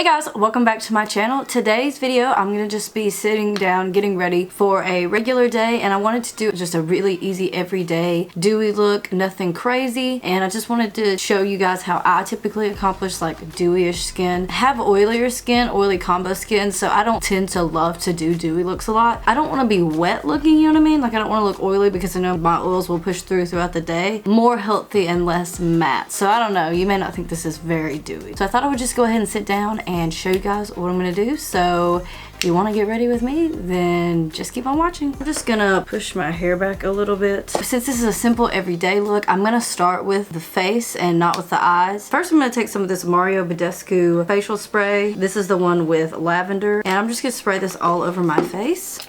Hey guys, welcome back to my channel. Today's video, I'm gonna just be sitting down getting ready for a regular day, and I wanted to do just a really easy everyday dewy look, nothing crazy, and I just wanted to show you guys how I typically accomplish like dewy-ish skin. I have oilier skin, oily combo skin, so I don't tend to love to do dewy looks a lot. I don't want to be wet looking, you know what I mean? Like I don't want to look oily because I know my oils will push through throughout the day. More healthy and less matte. So I don't know, you may not think this is very dewy. So I thought I would just go ahead and sit down and show you guys what I'm gonna do. So if you want to get ready with me, then just keep on watching. I'm just gonna push my hair back a little bit. Since this is a simple everyday look, I'm gonna start with the face and not with the eyes. First, I'm gonna take some of this Mario Badescu facial spray. This is the one with lavender, and I'm just gonna spray this all over my face.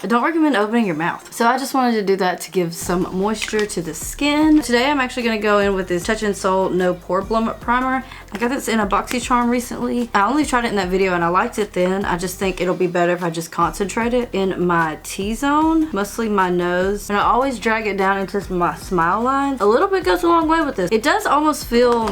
I don't recommend opening your mouth. So I just wanted to do that to give some moisture to the skin. Today I'm actually gonna go in with this Touch in Sol No Poreblem primer. I got this in a BoxyCharm recently. I only tried it in that video and I liked it then. I just think it'll be better if I just concentrate it in my T-zone, mostly my nose. And I always drag it down into my smile line. A little bit goes a long way with this. It does almost feel,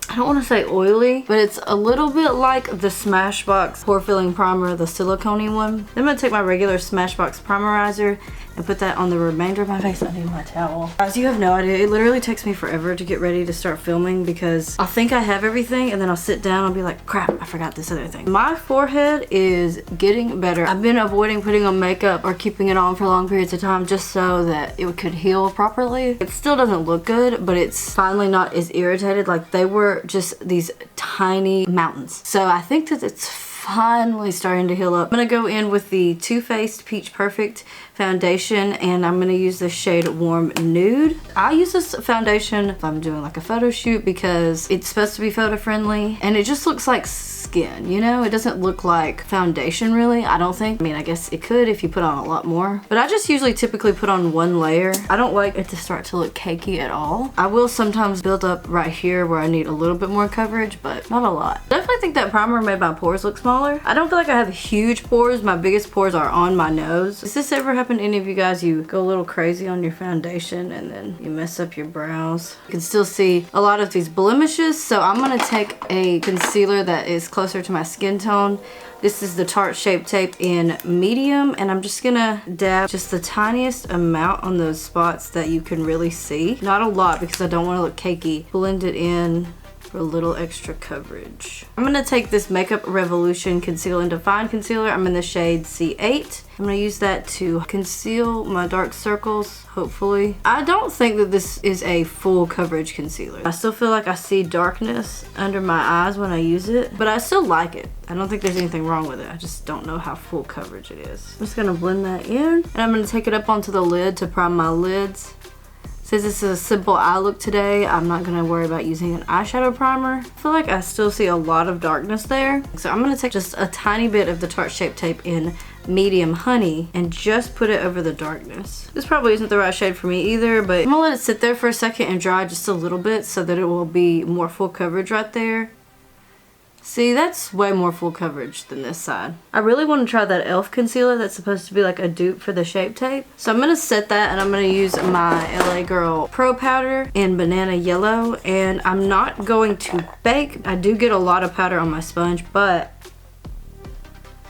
I don't want to say oily, but it's a little bit like the Smashbox Pore Filling Primer, the silicone one. Then I'm going to take my regular Smashbox Primerizer and put that on the remainder of my face. I need my towel. Guys, you have no idea. It literally takes me forever to get ready to start filming because I'll think I have everything and then I'll sit down and I'll be like, crap, I forgot this other thing. My forehead is getting better. I've been avoiding putting on makeup or keeping it on for long periods of time just so that it could heal properly. It still doesn't look good, but it's finally not as irritated. Like they were just these tiny mountains. So I think that it's finally starting to heal up. I'm gonna go in with the Too Faced Peach Perfect foundation, and I'm gonna use the shade Warm Nude. I use this foundation if I'm doing like a photo shoot because it's supposed to be photo friendly and it just looks like skin, you know? It doesn't look like foundation really, I don't think. I mean, I guess it could if you put on a lot more, but I just usually typically put on one layer. I don't like it to start to look cakey at all. I will sometimes build up right here where I need a little bit more coverage, but not a lot. Definitely think that primer made my pores look smaller. I don't feel like I have huge pores. My biggest pores are on my nose. Does this ever happen to any of you guys? You go a little crazy on your foundation and then you mess up your brows. You can still see a lot of these blemishes, so I'm gonna take a concealer that is closer to my skin tone. This is the Tarte Shape Tape in medium, and I'm just gonna dab just the tiniest amount on those spots that you can really see. Not a lot because I don't want to look cakey. Blend it in for a little extra coverage. I'm gonna take this Makeup Revolution Conceal and Define Concealer. I'm in the shade C8. I'm gonna use that to conceal my dark circles, hopefully. I don't think that this is a full coverage concealer. I still feel like I see darkness under my eyes when I use it, but I still like it. I don't think there's anything wrong with it. I just don't know how full coverage it is. I'm just gonna blend that in, and I'm gonna take it up onto the lid to prime my lids. Since this is a simple eye look today, I'm not gonna worry about using an eyeshadow primer. I feel like I still see a lot of darkness there. So I'm gonna take just a tiny bit of the Tarte Shape Tape in medium honey and just put it over the darkness. This probably isn't the right shade for me either, but I'm gonna let it sit there for a second and dry just a little bit so that it will be more full coverage right there. See, that's way more full coverage than this side. I really want to try that e.l.f. concealer that's supposed to be like a dupe for the Shape Tape. So I'm going to set that, and I'm going to use my LA Girl Pro Powder in Banana Yellow, and I'm not going to bake. I do get a lot of powder on my sponge, but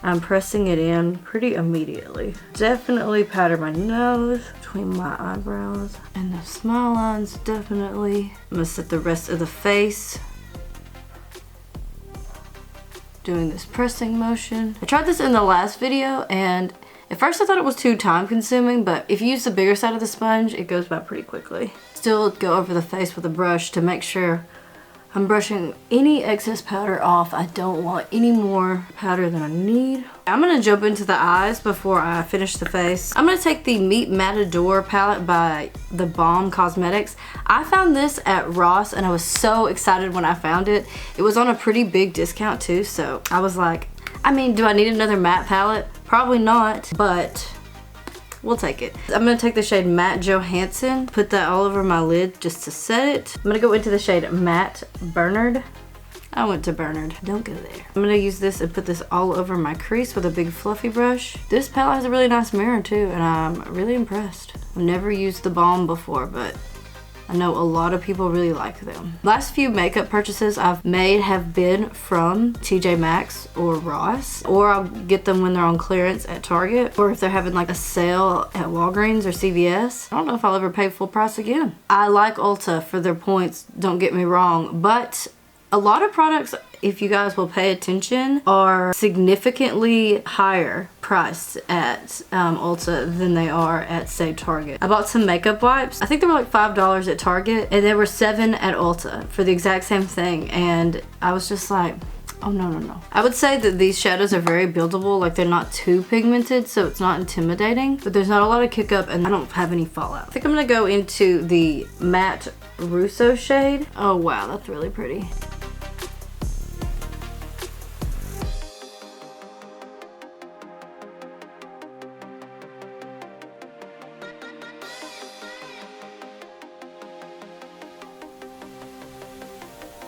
I'm pressing it in pretty immediately. Definitely powder my nose, between my eyebrows, and the smile lines definitely. I'm going to set the rest of the face, doing this pressing motion. I tried this in the last video, and at first I thought it was too time consuming, but if you use the bigger side of the sponge, it goes by pretty quickly. Still go over the face with a brush to make sure I'm brushing any excess powder off. I don't want any more powder than I need. I'm gonna jump into the eyes before I finish the face. I'm gonna take the Meet Matador palette by the Balm Cosmetics. I found this at Ross and I was so excited when I found it. It was on a pretty big discount too, so I was like, I mean, do I need another matte palette? Probably not, but we'll take it. I'm gonna take the shade Matte Johansson, put that all over my lid just to set it. I'm gonna go into the shade Matte Bernard. I went to Bernard, don't go there. I'm gonna use this and put this all over my crease with a big fluffy brush. This palette has a really nice mirror too, and I'm really impressed. I've never used the Balm before, but I know a lot of people really like them. Last few makeup purchases I've made have been from TJ Maxx or Ross, or I'll get them when they're on clearance at Target, or if they're having like a sale at Walgreens or CVS. I don't know if I'll ever pay full price again. I like Ulta for their points, don't get me wrong, but a lot of products, if you guys will pay attention, are significantly higher priced at Ulta than they are at, say, Target. I bought some makeup wipes. I think they were like $5 at Target, and there were $7 at Ulta for the exact same thing, and I was just like, oh no, no, no. I would say that these shadows are very buildable, like they're not too pigmented, so it's not intimidating, but there's not a lot of kick up and I don't have any fallout. I think I'm gonna go into the matte Russo shade. Oh wow, that's really pretty.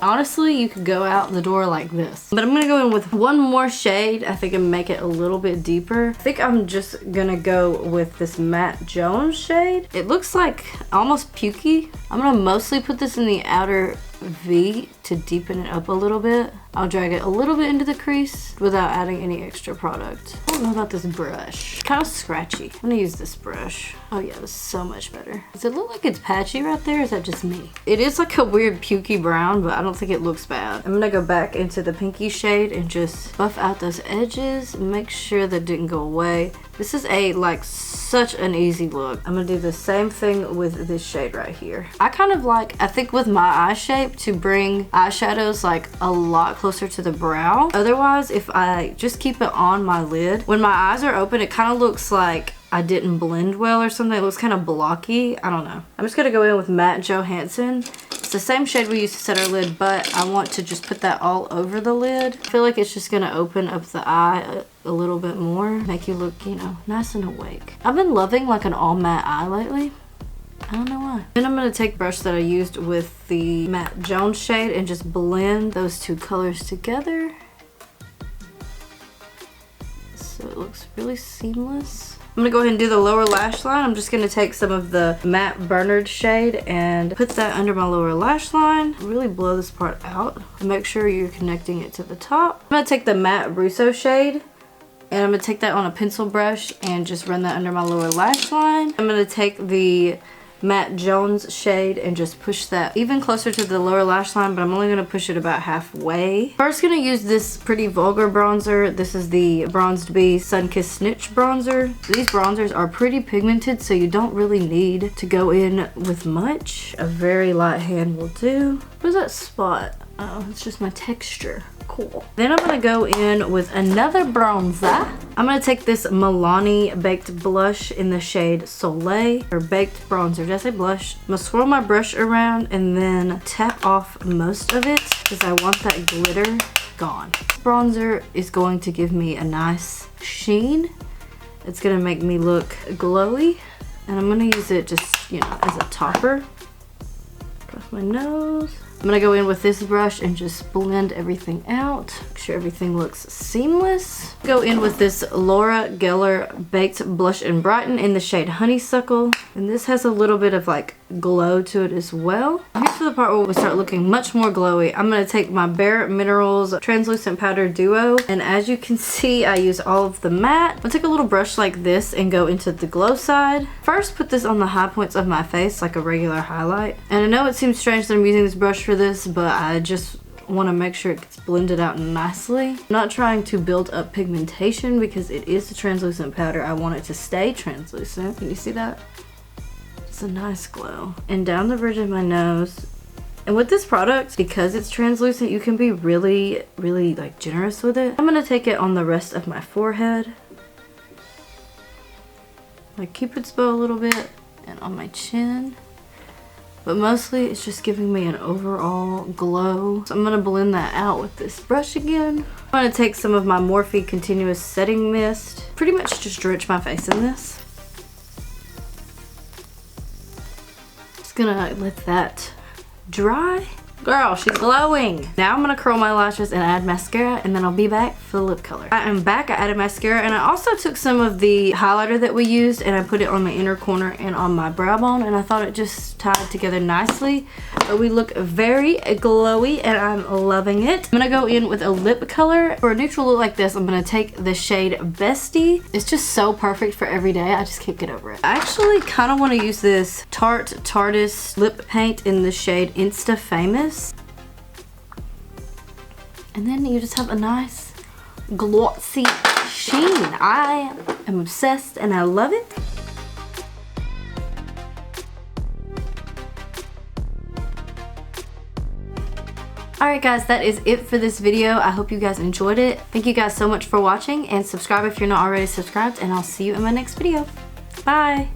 Honestly, you could go out the door like this. But I'm gonna go in with one more shade, I think, and make it a little bit deeper. I think I'm just gonna go with this Matte Jones shade. It looks like almost pukey. I'm gonna mostly put this in the outer V to deepen it up a little bit. I'll drag it a little bit into the crease without adding any extra product. I don't know about this brush. It's kind of scratchy. I'm gonna use this brush. Oh yeah, this is so much better. Does it look like it's patchy right there? Or is that just me? It is like a weird pukey brown, but I don't think it looks bad. I'm gonna go back into the pinky shade and just buff out those edges, make sure that didn't go away. This is such an easy look. I'm gonna do the same thing with this shade right here. I kind of like, I think with my eye shape, to bring eyeshadows like a lot closer to the brow. Otherwise, if I just keep it on my lid, when my eyes are open, it kind of looks like I didn't blend well or something. It looks kind of blocky. I don't know. I'm just gonna go in with Matte Johansson. It's the same shade we used to set our lid, but I want to just put that all over the lid. I feel like it's just gonna open up the eye a little bit more, make you look, you know, nice and awake. I've been loving like an all matte eye lately. I don't know why. Then I'm gonna take the brush that I used with the Matte Jones shade and just blend those two colors together. So it looks really seamless. I'm gonna go ahead and do the lower lash line. I'm just gonna take some of the Matte Bernard shade and put that under my lower lash line. Really blow this part out and make sure you're connecting it to the top. I'm gonna take the Matte Russo shade and I'm gonna take that on a pencil brush and just run that under my lower lash line. I'm gonna take the Matte Jones shade and just push that even closer to the lower lash line, but I'm only going to push it about halfway. First, going to use this pretty Vulgar bronzer. This is the Bronzed Bee Sunkissed Snitch bronzer. These bronzers are pretty pigmented, so you don't really need to go in with much. A very light hand will do. Where's that spot? Oh, it's just my texture. Cool. Then I'm gonna go in with another bronzer. I'm gonna take this Milani Baked Blush in the shade Soleil, or Baked Bronzer. Did I say blush? I'm gonna swirl my brush around and then tap off most of it because I want that glitter gone. Bronzer is going to give me a nice sheen. It's gonna make me look glowy, and I'm gonna use it just, you know, as a topper. Across my nose. I'm gonna go in with this brush and just blend everything out. Make sure everything looks seamless. Go in with this Laura Gellar Baked Blush and Brighten in the shade Honeysuckle. And this has a little bit of like glow to it as well. Here's the part where we start looking much more glowy. I'm gonna take my Bare Minerals Translucent Powder Duo. And as you can see, I use all of the matte. I'll take a little brush like this and go into the glow side. First, put this on the high points of my face like a regular highlight. And I know it seems strange that I'm using this brush for this, but I just want to make sure it gets blended out nicely. I'm not trying to build up pigmentation because it is a translucent powder. I want it to stay translucent. Can you see that? It's a nice glow. And down the bridge of my nose. And with this product, because it's translucent, you can be really, really like generous with it. I'm gonna take it on the rest of my forehead. Like Cupid's bow a little bit, and on my chin. But mostly it's just giving me an overall glow. So I'm gonna blend that out with this brush again. I'm gonna take some of my Morphe Continuous Setting Mist. Pretty much just drench my face in this. Just gonna let that dry. Girl, she's glowing. Now I'm gonna curl my lashes and add mascara, and then I'll be back for the lip color. I am back. I added mascara, and I also took some of the highlighter that we used and I put it on my inner corner and on my brow bone, and I thought it just tied together nicely. But we look very glowy and I'm loving it. I'm gonna go in with a lip color. For a neutral look like this, I'm gonna take the shade Bestie. It's just so perfect for every day. I just can't get over it. I actually kind of want to use this Tarteist lip paint in the shade Instafamous. And then you just have a nice glossy sheen. I am obsessed and I love it. Alright guys, that is it for this video. I hope you guys enjoyed it. Thank you guys so much for watching, and subscribe if you're not already subscribed, and I'll see you in my next video. Bye!